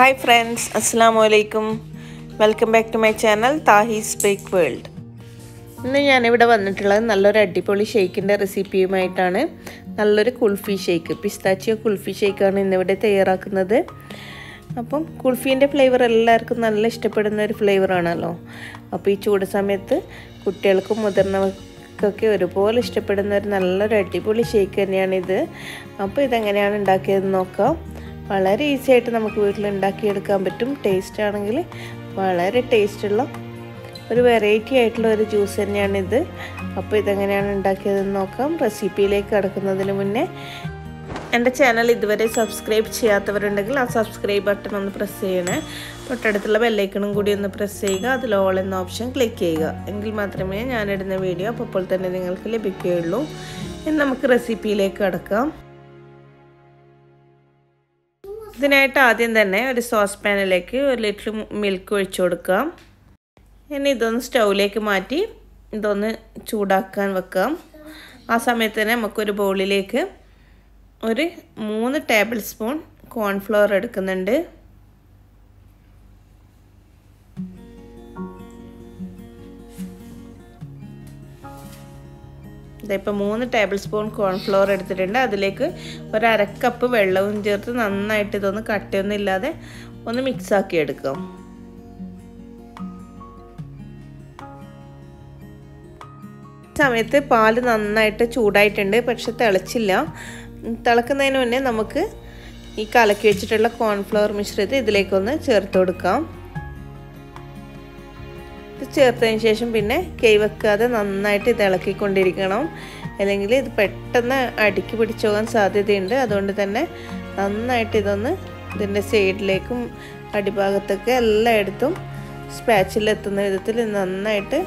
Hi friends, Assalamualaikum. Welcome back to my channel THAHI'S Bake World. ഇന്ന് ഞാൻ ഇവിടെ വന്നിട്ടുള്ളത് നല്ലൊരു അടിപൊളി ഷേക്കിന്റെ റെസിപ്പിയുമായിട്ടാണ്. നല്ലൊരു കുൽഫി ഷേക്ക്, പിസ്താച്ചിയോ കുൽഫി ഷേക്കാണ് ഇന്ന് ഇവിടെ തയ്യാറാക്കുന്നത്. അപ്പം കുൽഫിന്റെ ഫ്ലേവർ എല്ലാവർക്കും നല്ല ഇഷ്ടപ്പെടുന്ന ഒരു ഫ്ലേവർ ആണല്ലോ. അപ്പോൾ ഈ ചൂട് സമയത്ത് കുട്ടികൾക്കും മുതിർന്നവർക്കൊക്കെ ഒരുപോലെ ഇഷ്ടപ്പെടുന്ന ഒരു നല്ലൊരു അടിപൊളി ഷേക്ക് തന്നെയാണ് ഇത്. അപ്പോൾ ഇതെങ്ങനെയാണ് ഉണ്ടാക്കിയതെന്ന് നോക്കാം. വളരെ ഈസി ആയിട്ട് നമുക്ക് വീട്ടിൽ ഉണ്ടാക്കിയെടുക്കാൻ പറ്റും. ടേസ്റ്റ് ആണെങ്കിൽ വളരെ ടേസ്റ്റുള്ള ഒരു വെറൈറ്റി ആയിട്ടുള്ള ഒരു ജ്യൂസ് തന്നെയാണിത്. അപ്പോൾ ഇതെങ്ങനെയാണ് ഉണ്ടാക്കിയതെന്ന് നോക്കാം. റെസിപ്പിയിലേക്ക് കടക്കുന്നതിന് മുന്നേ എൻ്റെ ചാനൽ ഇതുവരെ സബ്സ്ക്രൈബ് ചെയ്യാത്തവരുണ്ടെങ്കിൽ ആ സബ്സ്ക്രൈബ് ബട്ടൺ ഒന്ന് പ്രസ് ചെയ്യണേ. തൊട്ടടുത്തുള്ള ബെല്ലൈക്കണും കൂടി ഒന്ന് പ്രസ് ചെയ്യുക. അതിൽ ഓൾ എന്ന ഓപ്ഷൻ ക്ലിക്ക് ചെയ്യുക. എങ്കിൽ മാത്രമേ ഞാനിടുന്ന വീഡിയോ അപ്പോൾ തന്നെ നിങ്ങൾക്ക് ലഭിക്കുകയുള്ളൂ. ഇനി നമുക്ക് റെസിപ്പിയിലേക്ക് കടക്കാം. ഇതിനായിട്ട് ആദ്യം തന്നെ ഒരു സോസ് പാനിലേക്ക് 1 ലിറ്റർ മിൽക്ക് ഒഴിച്ചു കൊടുക്കാം. ഇനി ഇതൊന്ന് സ്റ്റൗവിലേക്ക് മാറ്റി ഇതൊന്ന് ചൂടാക്കാൻ വെക്കാം. ആ സമയത്ത് തന്നെ നമുക്കൊരു ബൗളിലേക്ക് ഒരു 3 ടേബിൾ സ്പൂൺ കോൺഫ്ലവർ എടുക്കുന്നുണ്ട്. ഇപ്പോൾ 3 ടേബിൾ സ്പൂൺ കോൺഫ്ലവർ എടുത്തിട്ടുണ്ട്. അതിലേക്ക് ഒരു 1/2 കപ്പ് വെള്ളവും ചേർത്ത് നന്നായിട്ട് ഇതൊന്ന് കട്ടയൊന്നും ഇല്ലാതെ ഒന്ന് മിക്സാക്കി എടുക്കാം. സമയത്ത് പാല് നന്നായിട്ട് ചൂടായിട്ടുണ്ട്, പക്ഷെ തിളച്ചില്ല. തിളക്കുന്നതിന് മുന്നേ നമുക്ക് ഈ കലക്കി വെച്ചിട്ടുള്ള കോൺഫ്ലവർ മിശ്രിതം ഇതിലേക്കൊന്ന് ചേർത്ത് കൊടുക്കാം. ചേർത്തതിന് ശേഷം പിന്നെ കൈ വെക്കാതെ നന്നായിട്ട് ഇത് ഇളക്കിക്കൊണ്ടിരിക്കണം. അല്ലെങ്കിൽ ഇത് പെട്ടെന്ന് അടുക്കി പിടിച്ചു പോകാൻ സാധ്യതയുണ്ട്. അതുകൊണ്ട് തന്നെ നന്നായിട്ട് ഇതൊന്ന് ഇതിൻ്റെ സൈഡിലേക്കും അടിഭാഗത്തൊക്കെ എല്ലായിടത്തും സ്പാച്ചിലെത്തുന്ന വിധത്തിൽ നന്നായിട്ട്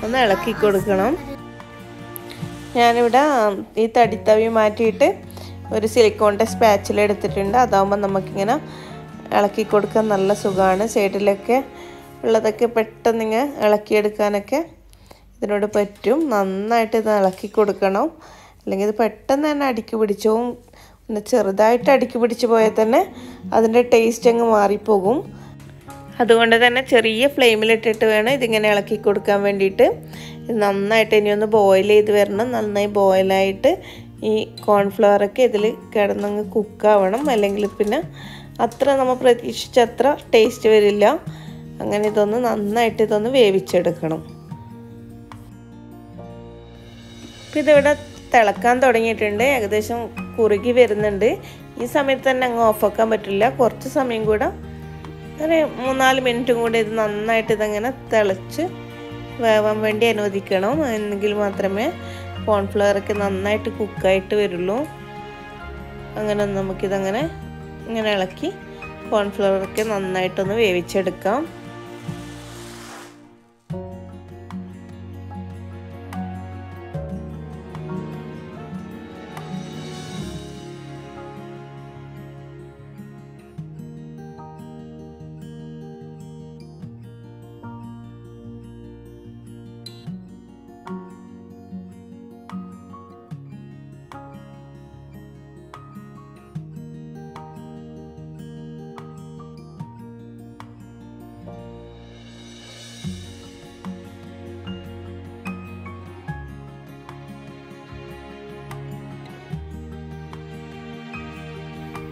ഒന്ന് ഇളക്കി കൊടുക്കണം. ഞാനിവിടെ ഈ തടിത്തവി മാറ്റിയിട്ട് ഒരു സിലിക്കോണിൻ്റെ സ്പാച്ചിൽ എടുത്തിട്ടുണ്ട്. അതാകുമ്പോൾ നമുക്കിങ്ങനെ ഇളക്കി കൊടുക്കാൻ നല്ല സുഖമാണ്. സൈഡിലൊക്കെ ഉള്ളതൊക്കെ പെട്ടെന്ന് ഇങ്ങനെ ഇളക്കിയെടുക്കാനൊക്കെ ഇതിനോട് പറ്റും. നന്നായിട്ട് ഇത് ഇളക്കി കൊടുക്കണം, അല്ലെങ്കിൽ ഇത് പെട്ടെന്ന് തന്നെ അടുക്കി പിടിച്ചും. പിന്നെ ചെറുതായിട്ട് അടുക്കി പിടിച്ച് പോയാൽ തന്നെ അതിൻ്റെ ടേസ്റ്റ് അങ്ങ് മാറിപ്പോകും. അതുകൊണ്ട് തന്നെ ചെറിയ ഫ്ലെയിമിലിട്ടിട്ട് വേണം ഇതിങ്ങനെ ഇളക്കി കൊടുക്കാൻ വേണ്ടിയിട്ട്. ഇത് നന്നായിട്ട് ഇനിയൊന്ന് ബോയിൽ ചെയ്ത് വരണം. നന്നായി ബോയിലായിട്ട് ഈ കോൺഫ്ലവറൊക്കെ ഇതിൽ കിടന്നങ്ങ് കുക്കാവണം. അല്ലെങ്കിൽ പിന്നെ അത്ര നമ്മൾ പ്രതീക്ഷിച്ച അത്ര ടേസ്റ്റ് വരില്ല. അങ്ങനെ ഇതൊന്ന് നന്നായിട്ട് ഇതൊന്ന് വേവിച്ചെടുക്കണം. ഇപ്പം ഇതിവിടെ തിളക്കാൻ തുടങ്ങിയിട്ടുണ്ട്, ഏകദേശം കുറുകി വരുന്നുണ്ട്. ഈ സമയത്ത് തന്നെ അങ്ങ് ഓഫാക്കാൻ പറ്റില്ല. കുറച്ച് സമയം കൂടെ ഒരു 3-4 മിനിറ്റും കൂടി ഇത് നന്നായിട്ട് ഇതങ്ങനെ തിളച്ച് വേവാൻ വേണ്ടി അനുവദിക്കണം. എങ്കിൽ മാത്രമേ കോൺഫ്ലവറൊക്കെ നന്നായിട്ട് കുക്കായിട്ട് വരുള്ളൂ. അങ്ങനെ നമുക്കിതങ്ങനെ ഇങ്ങനെ ഇളക്കി കോൺഫ്ലവറൊക്കെ നന്നായിട്ടൊന്ന് വേവിച്ചെടുക്കാം.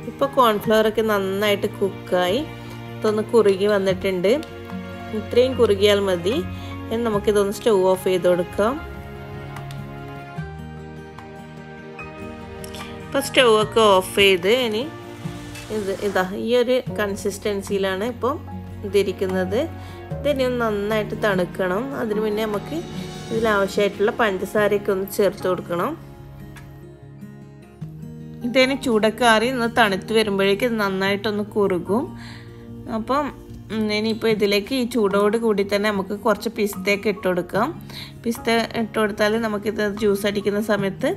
ഇപ്പോൾ കോൺഫ്ലവറൊക്കെ നന്നായിട്ട് കുക്കായി ഇതൊന്ന് കുറുകി വന്നിട്ടുണ്ട്. ഇത്രയും കുറുകിയാൽ മതി. ഇനി നമുക്കിതൊന്ന് സ്റ്റൗ ഓഫ് ചെയ്ത് കൊടുക്കാം. ഇപ്പോൾ സ്റ്റൗ ഒക്കെ ഓഫ് ചെയ്ത് ഇനി ഇതാ ഈ ഒരു കൺസിസ്റ്റൻസിയിലാണ് ഇപ്പോൾ ഇതിരിക്കുന്നത്. ഇതിനി ഒന്ന് നന്നായിട്ട് തണുക്കണം. അതിന് മുന്നേ നമുക്ക് ഇതിലാവശ്യമായിട്ടുള്ള പഞ്ചസാരയൊക്കെ ഒന്ന് ചേർത്ത് കൊടുക്കണം. ഇതിന് ചൂടൊക്കെ ആറി ഒന്ന് തണുത്ത് വരുമ്പോഴേക്കും നന്നായിട്ടൊന്ന് കുറുകും. അപ്പം ഇനിയിപ്പോൾ ഇതിലേക്ക് ഈ ചൂടോട് കൂടി തന്നെ നമുക്ക് കുറച്ച് പിസ്തയൊക്കെ ഇട്ട് കൊടുക്കാം. പിസ്ത ഇട്ട് കൊടുത്താൽ നമുക്കിത് ജ്യൂസ് അടിക്കുന്ന സമയത്ത്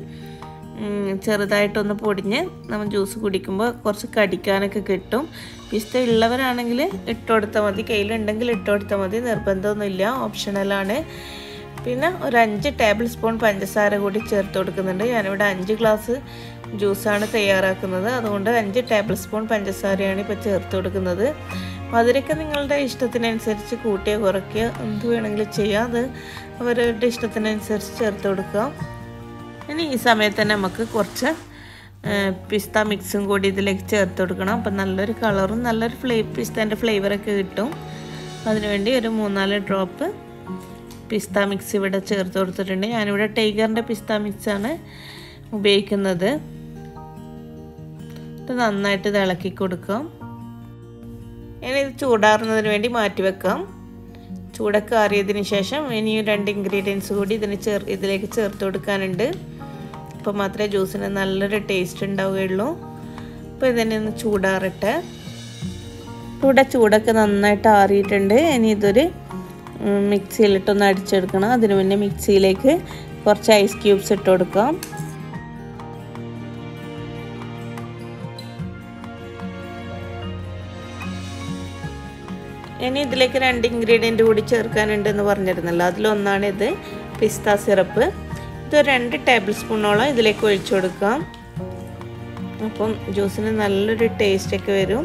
ചെറുതായിട്ടൊന്ന് പൊടിഞ്ഞ് നമ്മൾ ജ്യൂസ് കുടിക്കുമ്പോൾ കുറച്ച് കടിക്കാനൊക്കെ കിട്ടും. പിസ്ത ഉള്ളവരാണെങ്കിൽ ഇട്ട് കൊടുത്താൽ മതി, കയ്യിലുണ്ടെങ്കിൽ ഇട്ട് കൊടുത്താൽ മതി. നിർബന്ധമൊന്നുമില്ല, ഓപ്ഷണലാണ്. പിന്നെ ഒരു 5 ടേബിൾ സ്പൂൺ പഞ്ചസാര കൂടി ചേർത്ത് കൊടുക്കുന്നുണ്ട്. ഞാനിവിടെ 5 ഗ്ലാസ് ജ്യൂസാണ് തയ്യാറാക്കുന്നത്, അതുകൊണ്ട് 5 ടേബിൾ സ്പൂൺ പഞ്ചസാരയാണ് ഇപ്പോൾ ചേർത്ത് കൊടുക്കുന്നത്. മധുരമൊക്കെ നിങ്ങളുടെ ഇഷ്ടത്തിനനുസരിച്ച് കൂട്ടിയോ കുറയ്ക്കുക എന്ത് വേണമെങ്കിലും ചെയ്യാം, അത് അവരുടെ ഇഷ്ടത്തിനനുസരിച്ച് ചേർത്ത് കൊടുക്കുക. ഇനി ഈ സമയത്ത് തന്നെ നമുക്ക് കുറച്ച് പിസ്ത മിക്സും കൂടി ഇതിലേക്ക് ചേർത്ത് കൊടുക്കണം. അപ്പം നല്ലൊരു കളറും നല്ലൊരു പിസ്തേൻ്റെ ഫ്ലേവറൊക്കെ കിട്ടും. അതിനുവേണ്ടി ഒരു 3-4 ഡ്രോപ്പ് പിസ്ത മിക്സ് ഇവിടെ ചേർത്ത് കൊടുത്തിട്ടുണ്ട്. ഞാനിവിടെ ടൈഗറിൻ്റെ പിസ്ത മിക്സാണ് ഉപയോഗിക്കുന്നത്. ഇത് നന്നായിട്ട് ഇത് ഇളക്കി കൊടുക്കാം. ഇനി ഇത് ചൂടാറുന്നതിന് വേണ്ടി മാറ്റി വെക്കാം. ചൂടൊക്കെ ആറിയതിന് ശേഷം ഇനിയും 2 ഇൻഗ്രീഡിയൻസ് കൂടി ഇതിലേക്ക് ചേർത്ത് കൊടുക്കാനുണ്ട്. അപ്പോൾ മാത്രമേ ജ്യൂസിന് നല്ലൊരു ടേസ്റ്റ് ഉണ്ടാവുകയുള്ളൂ. അപ്പോൾ ഇതിനെ ഒന്ന് ചൂടാറട്ടെ. ഇവിടെ ചൂടൊക്കെ നന്നായിട്ട് ആറിയിട്ടുണ്ട്. ഇനി ഇതൊരു മിക്സിയിലിട്ടൊന്ന് അടിച്ചെടുക്കണം. അതിന് മുന്നേ മിക്സിയിലേക്ക് കുറച്ച് ഐസ് ക്യൂബ്സ് ഇട്ട് കൊടുക്കാം. ഇനി ഇതിലേക്ക് 2 ഇൻഗ്രീഡിയൻറ്റ് കൂടി ചേർക്കാനുണ്ടെന്ന് പറഞ്ഞിരുന്നല്ലോ, അതിലൊന്നാണ് ഇത് പിസ്ത സിറപ്പ്. ഇത് 2 ടേബിൾ സ്പൂണോളം ഇതിലേക്ക് ഒഴിച്ചു കൊടുക്കാം. അപ്പം ജ്യൂസിന് നല്ലൊരു ടേസ്റ്റൊക്കെ വരും.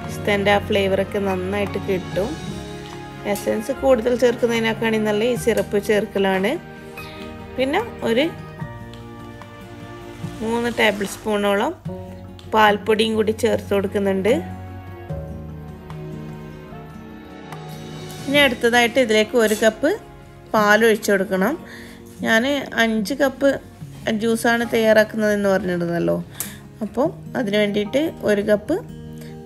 പിസ്തേൻ്റെ ആ ഫ്ലേവറൊക്കെ നന്നായിട്ട് കിട്ടും. എസൻസ് കൂടുതൽ ചേർക്കുന്നതിനേക്കാളും നല്ല ഈ സിറപ്പ് ചേർക്കലാണ്. പിന്നെ ഒരു 3 ടേബിൾ സ്പൂണോളം പാൽപ്പൊടിയും കൂടി ചേർത്ത് കൊടുക്കുന്നുണ്ട്. ഇനി അടുത്തതായിട്ട് ഇതിലേക്ക് 1 കപ്പ് പാൽ ഒഴിച്ചു കൊടുക്കണം. ഞാൻ 5 കപ്പ് ജ്യൂസാണ് തയ്യാറാക്കുന്നതെന്ന് പറഞ്ഞിരുന്നല്ലോ, അപ്പോൾ അതിന് വേണ്ടിയിട്ട് 1 കപ്പ്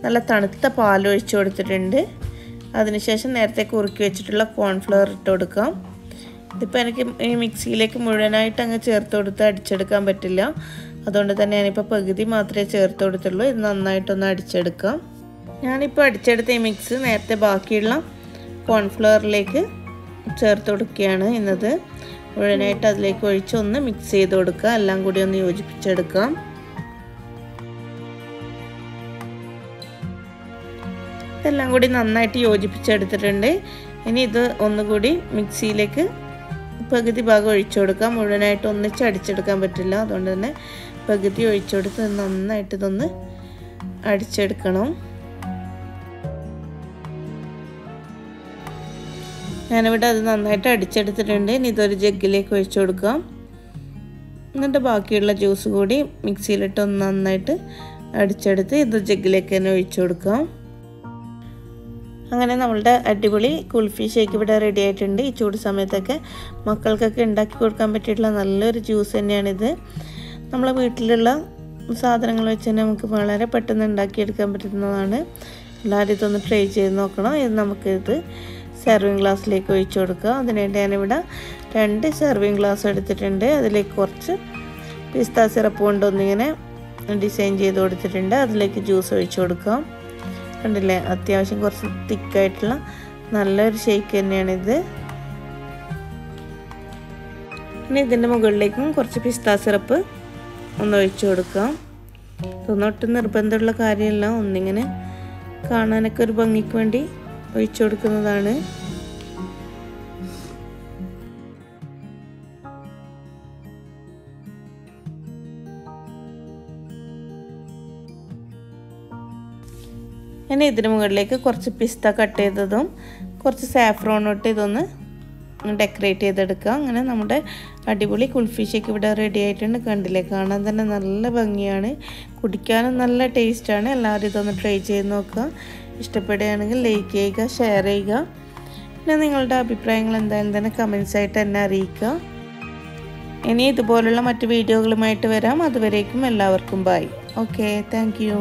നല്ല തണുത്ത പാൽ ഒഴിച്ചു കൊടുത്തിട്ടുണ്ട്. അതിനുശേഷം നേരത്തെ കുറുക്കി വെച്ചിട്ടുള്ള കോൺഫ്ലവർ ഇട്ട് കൊടുക്കാം. ഇതിപ്പോൾ എനിക്ക് ഈ മിക്സിയിലേക്ക് മുഴുവനായിട്ട് അങ്ങ് ചേർത്ത് കൊടുത്ത് അടിച്ചെടുക്കാൻ പറ്റില്ല, അതുകൊണ്ട് തന്നെ ഞാനിപ്പോൾ പകുതി മാത്രമേ ചേർത്ത് കൊടുത്തുള്ളൂ. ഇത് നന്നായിട്ടൊന്ന് അടിച്ചെടുക്കാം. ഞാനിപ്പോൾ അടിച്ചെടുത്ത ഈ മിക്സ് നേരത്തെ ബാക്കിയുള്ള കോൺഫ്ലവറിലേക്ക് ചേർത്ത് കൊടുക്കുകയാണ് ഇന്നത്. മുഴുവനായിട്ട് അതിലേക്ക് ഒഴിച്ച് ഒന്ന് മിക്സ് ചെയ്ത് കൊടുക്കുക. എല്ലാം കൂടി ഒന്ന് യോജിപ്പിച്ചെടുക്കാം. ഇതെല്ലാം കൂടി നന്നായിട്ട് യോജിപ്പിച്ചെടുത്തിട്ടുണ്ട്. ഇനി ഇത് ഒന്നുകൂടി മിക്സിയിലേക്ക് പകുതി ഭാഗം ഒഴിച്ചു കൊടുക്കാം. മുഴുവനായിട്ട് ഒന്നിച്ച് അടിച്ചെടുക്കാൻ പറ്റില്ല, അതുകൊണ്ട് തന്നെ പകുതി ഒഴിച്ചു കൊടുത്ത് നന്നായിട്ട് ഇതൊന്ന് അടിച്ചെടുക്കണം. ഞാനിവിടെ അത് നന്നായിട്ട് അടിച്ചെടുത്തിട്ടുണ്ട്. ഇനി ഇതൊരു ജഗ്ഗിലേക്ക് ഒഴിച്ചു കൊടുക്കാം. എന്നിട്ട് ബാക്കിയുള്ള ജ്യൂസ് കൂടി മിക്സിയിലിട്ട് ഒന്ന് നന്നായിട്ട് അടിച്ചെടുത്ത് ഇത് ജഗ്ഗിലേക്ക് തന്നെ ഒഴിച്ചു കൊടുക്കാം. അങ്ങനെ നമ്മളുടെ അടിപൊളി കുൽഫി ഷേക്ക് ഇവിടെ റെഡി ആയിട്ടുണ്ട്. ഈ ചൂട് സമയത്തൊക്കെ മക്കൾക്കൊക്കെ ഉണ്ടാക്കി കൊടുക്കാൻ പറ്റിയിട്ടുള്ള നല്ലൊരു ജ്യൂസ് തന്നെയാണിത്. നമ്മളെ വീട്ടിലുള്ള സാധനങ്ങൾ വെച്ച് തന്നെ നമുക്ക് വളരെ പെട്ടെന്ന് ഉണ്ടാക്കിയെടുക്കാൻ പറ്റുന്നതാണ്. എല്ലാവരും ഇതൊന്ന് ട്രൈ ചെയ്ത് നോക്കണം. ഇത് നമുക്കിത് സെർവിങ് ഗ്ലാസ്സിലേക്ക് ഒഴിച്ചു കൊടുക്കുക. അതിനായിട്ട് ഞാനിവിടെ 2 സെർവിങ് ഗ്ലാസ് എടുത്തിട്ടുണ്ട്. അതിലേക്ക് കുറച്ച് പിസ്ത സിറപ്പ് കൊണ്ടൊന്നിങ്ങനെ ഡിസൈൻ ചെയ്ത് കൊടുത്തിട്ടുണ്ട്. അതിലേക്ക് ജ്യൂസ് ഒഴിച്ചു കൊടുക്കാം. കണ്ടില്ലേ, അത്യാവശ്യം കുറച്ച് തിക്കായിട്ടുള്ള നല്ലൊരു ഷേക്ക് തന്നെയാണിത്. ഇനി ഇതിൻ്റെ മുകളിലേക്കും കുറച്ച് പിസ്ത സിറപ്പ് ഒന്ന് ഒഴിച്ചു കൊടുക്കാം. ഒന്നൊട്ടും നിർബന്ധമുള്ള കാര്യമല്ല, ഒന്നിങ്ങനെ കാണാനൊക്കെ ഒരു ഭംഗിക്ക് വേണ്ടി ഒഴിച്ചു കൊടുക്കുന്നതാണ്. ഇനി ഇതിന് മുകളിലേക്ക് കുറച്ച് പിസ്ത കട്ട് ചെയ്തതും കുറച്ച് സാഫ്രോൺ ഇട്ട് ഇതൊന്ന് ഡെക്കറേറ്റ് ചെയ്തെടുക്കുക. അങ്ങനെ നമ്മുടെ അടിപൊളി കുൽഫി ഷേക്ക് ഇവിടെ റെഡി ആയിട്ടുണ്ട്. കണ്ടില്ലേ, കാണാൻ തന്നെ നല്ല ഭംഗിയാണ്, കുടിക്കാനും നല്ല ടേസ്റ്റാണ്. എല്ലാവരും ഇതൊന്ന് ട്രൈ ചെയ്ത് നോക്കുക. ഇഷ്ടപ്പെടുകയാണെങ്കിൽ ലൈക്ക് ചെയ്യുക, ഷെയർ ചെയ്യുക. പിന്നെ നിങ്ങളുടെ അഭിപ്രായങ്ങൾ എന്തായാലും തന്നെ കമൻസായിട്ട് എന്നെ അറിയിക്കുക. ഇനി ഇതുപോലുള്ള മറ്റു വീഡിയോകളുമായിട്ട് വരാം. അതുവരേക്കും എല്ലാവർക്കും ബൈ. Okay, thank you.